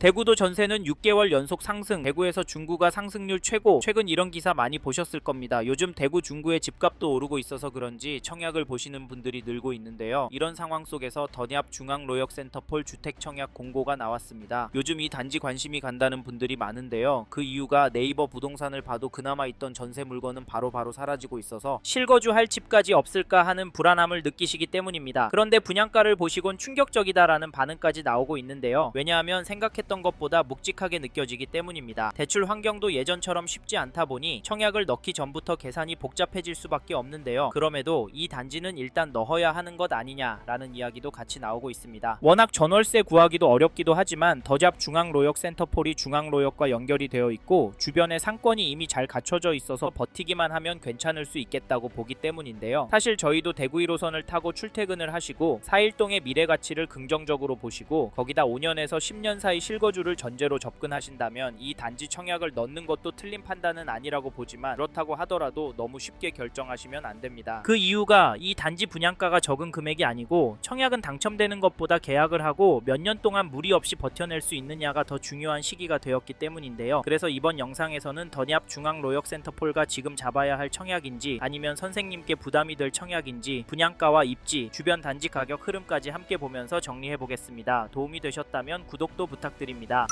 대구도 전세는 6개월 연속 상승, 대구에서 중구가 상승률 최고. 최근 이런 기사 많이 보셨을 겁니다. 요즘 대구 중구의 집값도 오르고 있어서 그런지 청약을 보시는 분들이 늘고 있는데요. 이런 상황 속에서 더샵 중앙로역센터폴 주택 청약 공고가 나왔습니다. 요즘 이 단지 관심이 간다는 분들이 많은데요. 그 이유가 네이버 부동산을 봐도 그나마 있던 전세 물건은 바로바로 사라지고 있어서 실거주할 집까지 없을까 하는 불안함을 느끼시기 때문입니다. 그런데 분양가를 보시곤 충격적이다라는 반응까지 나오고 있는데요. 왜냐하면 생각했던 것보다 묵직하게 느껴지기 때문입니다. 대출 환경도 예전처럼 쉽지 않다 보니 청약을 넣기 전부터 계산이 복잡해질 수밖에 없는데요. 그럼에도 이 단지는 일단 넣어야 하는 것 아니냐라는 이야기도 같이 나오고 있습니다. 워낙 전월세 구하기도 어렵기도 하지만 더샵 중앙로역센터폴이 중앙로역과 연결이 되어 있고 주변에 상권이 이미 잘 갖춰져 있어서 버티기만 하면 괜찮을 수 있겠다고 보기 때문인데요. 사실 저희도 대구 1호선을 타고 출퇴근을 하시고 4일동의 미래 가치를 긍정적으로 보시고 거기다 5년에서 10년 사이 실거주를 전제로 접근하신다면 이 단지 청약을 넣는 것도 틀린 판단은 아니라고 보지만 그렇다고 하더라도 너무 쉽게 결정하시면 안 됩니다. 그 이유가 이 단지 분양가가 적은 금액이 아니고 청약은 당첨되는 것보다 계약을 하고 몇 년 동안 무리 없이 버텨낼 수 있느냐가 더 중요한 시기가 되었기 때문인데요. 그래서 이번 영상에서는 더샵 중앙로역센터폴가 지금 잡아야 할 청약인지 아니면 선생님께 부담이 될 청약인지 분양가와 입지, 주변 단지 가격 흐름까지 함께 보면서 정리해보겠습니다. 도움이 되셨다면 구독도 부탁드립니다.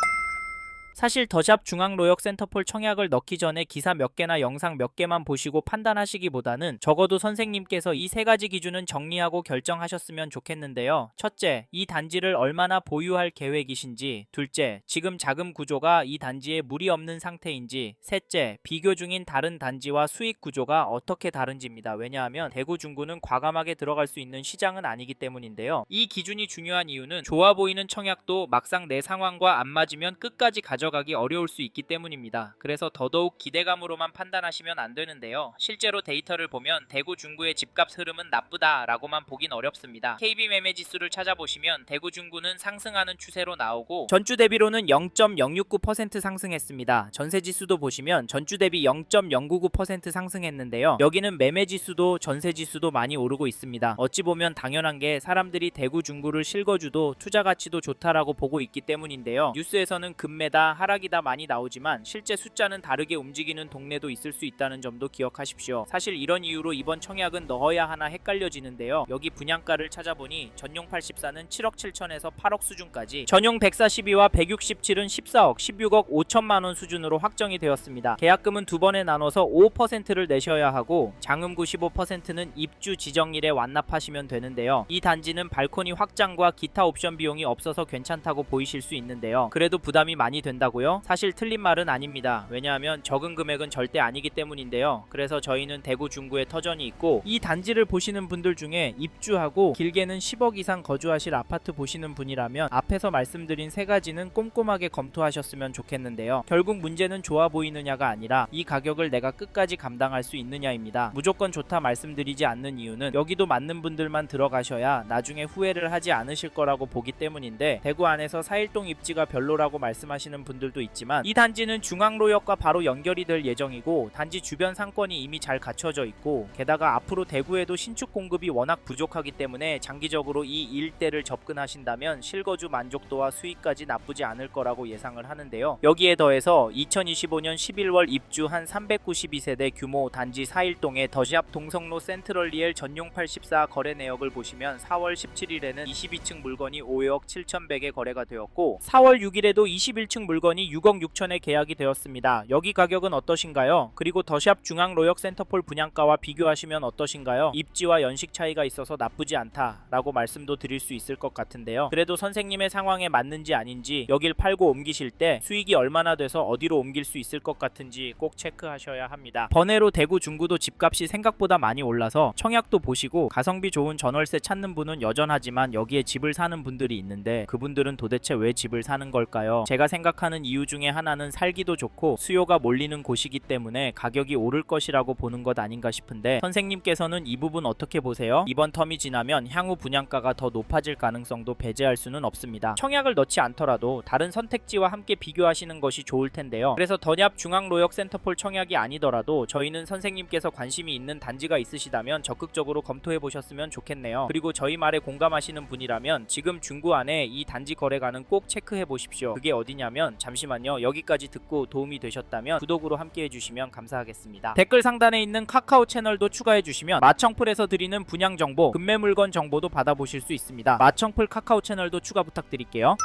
사실 더샵 중앙로역센터폴 청약을 넣기 전에 기사 몇 개나 영상 몇 개만 보시고 판단하시기보다는 적어도 선생님께서 이 세 가지 기준은 정리하고 결정하셨으면 좋겠는데요. 첫째, 이 단지를 얼마나 보유할 계획이신지. 둘째, 지금 자금 구조가 이 단지에 무리 없는 상태인지. 셋째, 비교 중인 다른 단지와 수익 구조가 어떻게 다른지입니다. 왜냐하면 대구 중구는 과감하게 들어갈 수 있는 시장은 아니기 때문인데요. 이 기준이 중요한 이유는 좋아 보이는 청약도 막상 내 상황과 안 맞으면 끝까지 가져가기 어려울 수 있기 때문입니다. 그래서 더더욱 기대감으로만 판단하시면 안 되는데요. 실제로 데이터를 보면 대구 중구의 집값 흐름은 나쁘다라고만 보긴 어렵습니다. KB 매매 지수를 찾아보시면 대구 중구는 상승하는 추세로 나오고 전주 대비로는 0.069% 상승했습니다. 전세 지수도 보시면 전주 대비 0.099% 상승했는데요. 여기는 매매 지수도 전세 지수도 많이 오르고 있습니다. 어찌 보면 당연한 게 사람들이 대구 중구를 실거주도 투자 가치도 좋다라고 보고 있기 때문인데요. 뉴스에서는 급매다 하락이다 많이 나오지만 실제 숫자는 다르게 움직이는 동네도 있을 수 있다는 점도 기억하십시오. 사실 이런 이유로 이번 청약은 넣어야 하나 헷갈려지는데요. 여기 분양가를 찾아보니 전용 84는 7억 7천에서 8억 수준까지, 전용 142와 167은 14억, 16억 5천만원 수준으로 확정이 되었습니다. 계약금은 두 번에 나눠서 5%를 내셔야 하고 장음 95%는 입주 지정일에 완납하시면 되는데요. 이 단지는 발코니 확장과 기타 옵션 비용이 없어서 괜찮다고 보이실 수 있는데요. 그래도 부담이 많이 된다고요? 사실 틀린 말은 아닙니다. 왜냐하면 적은 금액은 절대 아니기 때문인데요. 그래서 저희는 대구 중구에 터전이 있고 이 단지를 보시는 분들 중에 입주하고 길게는 10억 이상 거주하실 아파트 보시는 분이라면 앞에서 말씀드린 세 가지는 꼼꼼하게 검토하셨으면 좋겠는데요. 결국 문제는 좋아 보이느냐가 아니라 이 가격을 내가 끝까지 감당할 수 있느냐입니다. 무조건 좋다 말씀드리지 않는 이유는 여기도 맞는 분들만 들어가셔야 나중에 후회를 하지 않으실 거라고 보기 때문인데 대구 안에서 4일동 입지가 별로라고 말씀하시는 분들도 있지만 이 단지는 중앙로역과 바로 연결이 될 예정이고 단지 주변 상권이 이미 잘 갖춰져 있고 게다가 앞으로 대구에도 신축 공급이 워낙 부족하기 때문에 장기적으로 이 일대를 접근하신다면 실거주 만족도와 수익까지 나쁘지 않을 거라고 예상을 하는데요. 여기에 더해서 2025년 11월 입주한 392세대 규모 단지 4일동의 더샵 동성로 센트럴리엘 전용 84 거래 내역을 보시면 4월 17일에는 22층 물건이 5억 7,100에 거래가 되었고 4월 6일에도 21층 물건이 6억 6천에 계약이 되었습니다. 여기 가격은 어떠신가요? 그리고 더샵 중앙로역센터폴 분양가와 비교하시면 어떠신가요? 입지와 연식 차이가 있어서 나쁘지 않다라고 말씀도 드릴 수 있을 것 같은데요. 그래도 선생님의 상황에 맞는지 아닌지 여길 팔고 옮기실 때 수익이 얼마나 돼서 어디로 옮길 수 있을 것 같은지 꼭 체크하셔야 합니다. 번외로 대구 중구도 집값이 생각보다 많이 올라서 청약도 보시고 가성비 좋은 전월세 찾는 분은 여전하지만 여기에 집을 사는 분들이 있는데 그분들은 도대체 왜 집을 사는 걸까요? 제가 생각하는 생각하는 이유 중에 하나는 살기도 좋고 수요가 몰리는 곳이기 때문에 가격이 오를 것이라고 보는 것 아닌가 싶은데 선생님께서는 이 부분 어떻게 보세요? 이번 텀이 지나면 향후 분양가가 더 높아질 가능성도 배제할 수는 없습니다. 청약을 넣지 않더라도 다른 선택지와 함께 비교하시는 것이 좋을 텐데요. 그래서 더샵 중앙로역 센터폴 청약이 아니더라도 저희는 선생님께서 관심이 있는 단지가 있으시다면 적극적으로 검토해 보셨으면 좋겠네요. 그리고 저희 말에 공감하시는 분이라면 지금 중구 안에 이 단지 거래가는 꼭 체크해 보십시오. 그게 어디냐면 잠시만요. 여기까지 듣고 도움이 되셨다면 구독으로 함께 해주시면 감사하겠습니다. 댓글 상단에 있는 카카오 채널도 추가해 주시면 마청풀에서 드리는 분양 정보, 금매 물건 정보도 받아보실 수 있습니다. 마청풀 카카오 채널도 추가 부탁드릴게요.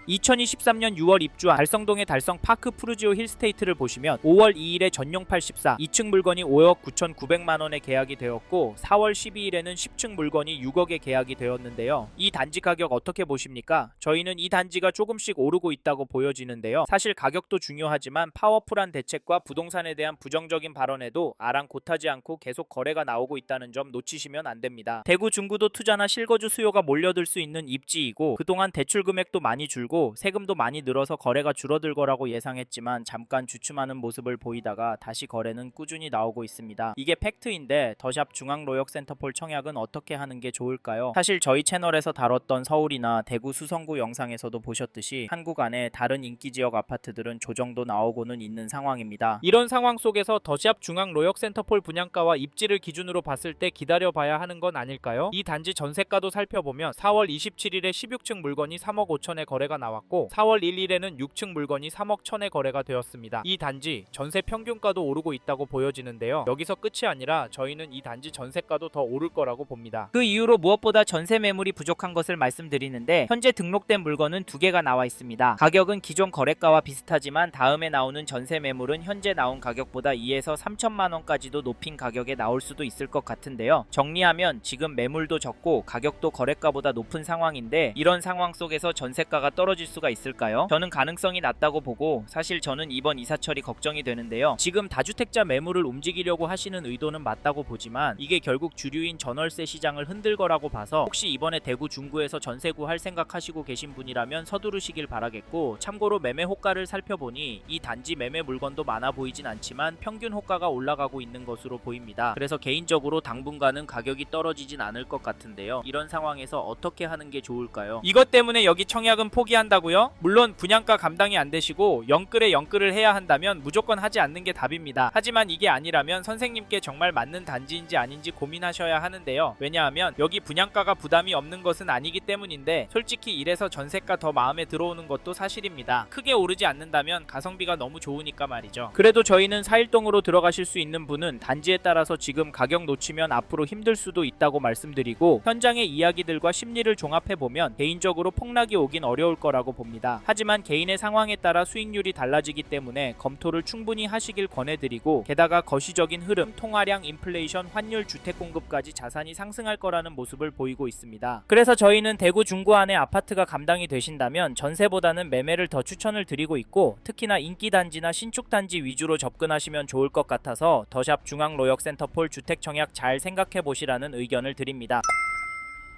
2023년 6월 입주한 달성동의 달성 파크 푸르지오 힐스테이트를 보시면 5월 2일에 전용 84 2층 물건이 5억 9,900만원에 계약이 되었고 4월 12일에는 10층 물건이 6억에 계약이 되었는데요. 이 단지 가격 어떻게 보십니까? 저희는 이 단지가 조금씩 오르고 있다고 보여지는데요. 사실 가격도 중요하지만 파워풀한 대책과 부동산에 대한 부정적인 발언에도 아랑곳하지 않고 계속 거래가 나오고 있다는 점 놓치시면 안 됩니다. 대구 중구도 투자나 실거주 수요가 몰려들 수 있는 입지이고 그동안 대출 금액도 많이 줄고 세금도 많이 늘어서 거래가 줄어들 거라고 예상했지만 잠깐 주춤하는 모습을 보이다가 다시 거래는 꾸준히 나오고 있습니다. 이게 팩트인데 더샵 중앙로역 센터폴 청약은 어떻게 하는 게 좋을까요? 사실 저희 채널에서 다뤘던 서울이나 대구 수성구 영상에서도 보셨듯이 한국 안에 다른 인기지역 아파트들은 조정도 나오고는 있는 상황입니다. 이런 상황 속에서 더샵 중앙로역 센터폴 분양가와 입지를 기준으로 봤을 때 기다려봐야 하는 건 아닐까요? 이 단지 전세가도 살펴보면 4월 27일에 16층 물건이 3억 5천에 거래가 나왔고 4월 1일에는 6층 물건이 3억 1천에 거래가 되었습니다. 이 단지 전세 평균가도 오르고 있다고 보여지는데요. 여기서 끝이 아니라 저희는 이 단지 전세가도 더 오를 거라고 봅니다. 그 이후로 무엇보다 전세 매물이 부족한 것을 말씀드리는데 현재 등록된 물건은 2개가 나와 있습니다. 가격은 기존 거래가와 비슷하지만 다음에 나오는 전세 매물은 현재 나온 가격보다 2에서 3천만 원까지도 높인 가격에 나올 수도 있을 것 같은데요. 정리하면 지금 매물도 적고 가격도 거래가보다 높은 상황인데 이런 상황 속에서 전세가가 떨어질 수가 있을까요? 저는 가능성이 낮다고 보고 사실 저는 이번 이사철이 걱정이 되는데요. 지금 다주택자 매물을 움직이려고 하시는 의도는 맞다고 보지만 이게 결국 주류인 전월세 시장을 흔들 거라고 봐서 혹시 이번에 대구 중구에서 전세 구할 생각하시고 계신 분이라면 서두르시길 바라겠고 참고로 매매 호가를 살펴보니 이 단지 매매 물건도 많아 보이진 않지만 평균 호가가 올라가고 있는 것으로 보입니다. 그래서 개인적으로 당분간은 가격이 떨어지진 않을 것 같은데요. 이런 상황에서 어떻게 하는 게 좋을까요? 이것 때문에 여기 청약은 포기한다고요? 물론 분양가 감당이 안 되시고 영끌을 해야 한다면 무조건 하지 않는 게 답입니다. 하지만 이게 아니라면 선생님께 정말 맞는 단지인지 아닌지 고민하셔야 하는데요. 왜냐하면 여기 분양가가 부담이 없는 것은 아니기 때문인데 솔직히 이래서 전세가 더 마음에 들어오는 것도 사실입니다. 크게 오르지 않는다면 가성비가 너무 좋으니까 말이죠. 그래도 저희는 사일동으로 들어가실 수 있는 분은 단지에 따라서 지금 가격 놓치면 앞으로 힘들 수도 있다고 말씀드리고 현장의 이야기들과 심리를 종합해보면 개인적으로 폭락이 오긴 어려울 거라고 봅니다. 하지만 개인의 상황에 따라 수익률이 달라지기 때문에 검토를 충분히 하시길 권해드리고 게다가 거시적인 흐름, 통화량, 인플레이션, 환율, 주택 공급까지 자산이 상승할 거라는 모습을 보이고 있습니다. 그래서 저희는 대구 중구 안에 아파트가 감당이 되신다면 전세보다는 매매를 더 추천을 드리고 있고 특히나 인기 단지나 신축 단지 위주로 접근하시면 좋을 것 같아서 더샵 중앙로역 센터폴 주택 청약 잘 생각해 보시라는 의견을 드립니다.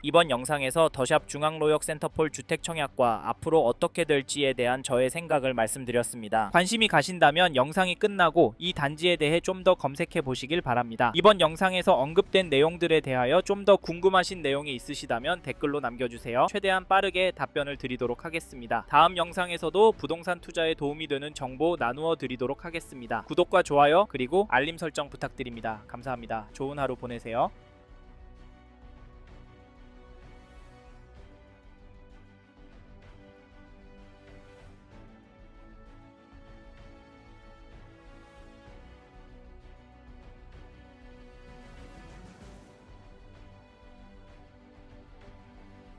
이번 영상에서 더샵 중앙로역 센터폴 주택 청약과 앞으로 어떻게 될지에 대한 저의 생각을 말씀드렸습니다. 관심이 가신다면 영상이 끝나고 이 단지에 대해 좀 더 검색해 보시길 바랍니다. 이번 영상에서 언급된 내용들에 대하여 좀 더 궁금하신 내용이 있으시다면 댓글로 남겨주세요. 최대한 빠르게 답변을 드리도록 하겠습니다. 다음 영상에서도 부동산 투자에 도움이 되는 정보 나누어 드리도록 하겠습니다. 구독과 좋아요 그리고 알림 설정 부탁드립니다. 감사합니다. 좋은 하루 보내세요.